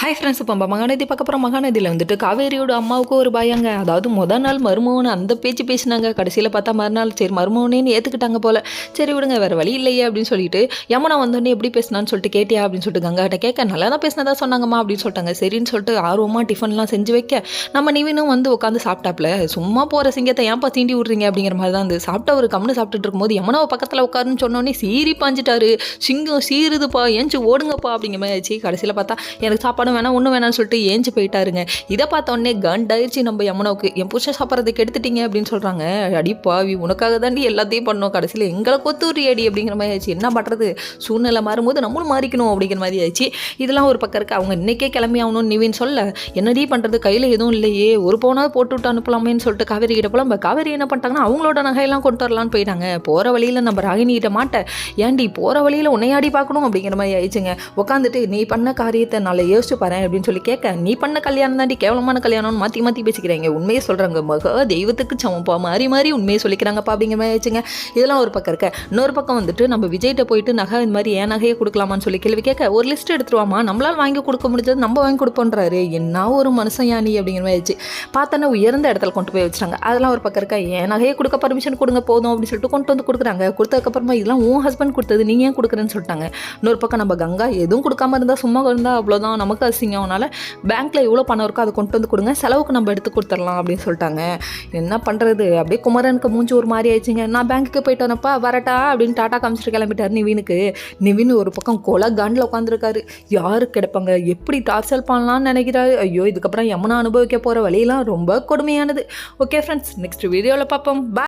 Hi friends, இப்போ நம்ம மகாநதி பார்க்க போகிறோம். மகாநதியில் வந்துட்டு காவேரியோட அம்மாவுக்கு ஒரு பயங்க. அதாவது முதல் நாள் மருமகன் அந்த பேச்சு பேசினாங்க. கடைசியில் பார்த்தா மறுநாள் சரி மருமகனேன்னு ஏற்றுக்கிட்டாங்க போல். சரி விடுங்க, வேறு வழி இல்லையே அப்படின்னு சொல்லிட்டு யமுனா வந்தோடனே எப்படி பேசினான்னு சொல்லிட்டு கேட்டியா அப்படின்னு சொல்லிட்டு கங்காட்ட கேட்க நல்லா தான் பேசினதா சொன்னாங்கம்மா அப்படின்னு சொல்லிட்டாங்க. சரின்னு சொல்லிட்டு ஆர்வமாக டிஃபன்லாம் செஞ்சு வைக்க நம்ம நிவினும் வந்து உட்காந்து சாப்பிட்டாப்புல. சும்மா போகிற சிங்கத்தை ஏன்ப்பா தீண்டி விட்றீங்க அப்படிங்கிற மாதிரி தான் சாப்பிட்ட ஒரு கம்னு சாப்பிட்டுட்டு இருக்கும்போது யமுனாவை பக்கத்தில் உட்காருன்னு சொன்னோடனே சீறி பாஞ்சிட்டாரு. சிங்கம் சீருதுப்பா, ஏஞ்சி ஓடுங்கப்பா அப்படிங்கிற மாதிரி ஆச்சு. கடைசியில் பார்த்தா எனக்கு சாப்பாடும் வேணாம் ஒன்றும் வேணாம்னு சொல்லிட்டு ஏஞ்சி போயிட்டாருங்க. இதை பார்த்தோன்னே கண்டாயிடுச்சு நம்ம யமுனாவுக்கு. என் புருஷன் சாப்பிட்றதுக்கு எடுத்துட்டீங்க அப்படின்னு சொல்கிறாங்க. அடிப்பாவி, உனக்காக தாண்டி எல்லாத்தையும் பண்ணோம், கடைசியில் எங்களை கொத்தூரி அடி அப்படிங்கிற மாதிரி ஆயிடுச்சு. என்ன பண்ணுறது, சூழ்நிலை மாறும்போது நம்மளும் மாறிக்கணும் அப்படிங்கிற மாதிரி ஆயிடுச்சு. இதெல்லாம் ஒரு பக்கம் இருக்குது. அவங்க இன்றைக்கே கிளம்பி ஆகணும்னு நிவின் சொல்ல என்னடி பண்ணுறது, கையில் எதுவும் இல்லையே, ஒரு பவுனாவது போட்டு விட்டு அனுப்பலாமேன்னு சொல்லிட்டு காவேரி கிட்ட போல. நம்ம காவேரி என்ன பண்ணிட்டாங்கன்னா அவங்களோட நகையெல்லாம் கொண்டு வரலான்னு போயிட்டாங்க. போகிற வழியில் நம்ம ராகினி கிட்ட மாட்ட ஏன்டி போகிற வழியில் உன்னையாடி பார்க்கணும் அப்படிங்கிற மாதிரி ஆயிடுச்சுங்க. உட்காந்துட்டு நீ பண்ண காரியத்தை நல்லா யோசிச்சு பாரு அப்படின்னு சொல்லி கேட்க, நீ பண்ண கல்யாணம் தாண்டி கேவலமான கல்யாணம்னு மாற்றி மாற்றி பேசிக்கிறாங்க. உண்மையை சொல்கிறாங்க, மகா தெய்வத்துக்கு சமப்பா, மாறி மாறி உண்மையை சொல்லிக்கிறாங்கப்பா அப்படிங்கிற மாதிரி ஆயிடுச்சுங்க. இதெல்லாம் ஒரு பக்கம் இருக்க. இன்னொரு பக்கம் வந்துட்டு நம்ம விஜய்கிட்ட போயிட்டு நகை இந்த மாதிரி ஏன் நகையை கொடுக்கலாமான்னு சொல்லி கேள்வி கேட்க, ஒரு லிஸ்ட் எடுத்துருவாமா, நம்மளால் வாங்கி கொடுக்க முடிஞ்சது நம்ம வாங்கி கொடுப்போன்றாரு. என்ன ஒரு மனுஷன் யானி அப்படிங்கிற மாதிரி ஆயிடுச்சு. பார்த்தோன்னா உயர்ந்த இடத்துல கொண்டு போய் வச்சுட்டாங்க. அதெல்லாம் ஒரு பக்கம் இருக்க. ஏன் நகையை கொடுக்க பர்மிஷன் கொடுங்க போதும் அப்படின்னு சொல்லிட்டு கொண்டு வந்து கொடுக்குறாங்க. கொடுத்ததுக்கப்புறமா இதெல்லாம் உன் ஹஸ்பண்ட் கொடுத்தது, நீ ஏன் கொடுக்குறேன்னு சொல்லிட்டாங்க. இன்னொரு பக்கம் நம்ம கங்கா எதுவும் கொடுக்காம இருந்தால் சும்மா இருந்தால் அவ்வளோதான், நமக்கு அசிங்கம். அதனால் பேங்க்கில் எவ்வளோ பணம் இருக்கோ அதை கொண்டு வந்து கொடுங்க, செலவுக்கு நம்ம எடுத்து கொடுத்துடலாம் அப்படின்னு சொல்லிட்டாங்க. என்ன பண்ணுறது, அப்படியே குமரனுக்கு மூஞ்சி ஒரு மாதிரி ஆயிடுச்சுங்க. நான் பேங்க்குக்கு போயிட்டு வரப்பா வரட்டா அப்படின்னு டாட்டா காமிச்சிட்டு கிளம்பிட்டார் நிவினுக்கு. நிவின் ஒரு பக்கம் கொலை காண்டில் உட்காந்துருக்காரு. யாரு கிடைப்பாங்க, எப்படி டார்ச்சல் பண்ணலான்னு நினைக்கிறாரு. ஐயோ, இதுக்கப்புறம் யமுனா அனுபவிக்க போகிற வழியெல்லாம் ரொம்ப கொடுமையானது. ஓகே ஃப்ரெண்ட்ஸ், நெக்ஸ்ட் வீடியோவில் பார்ப்போம். பாய்.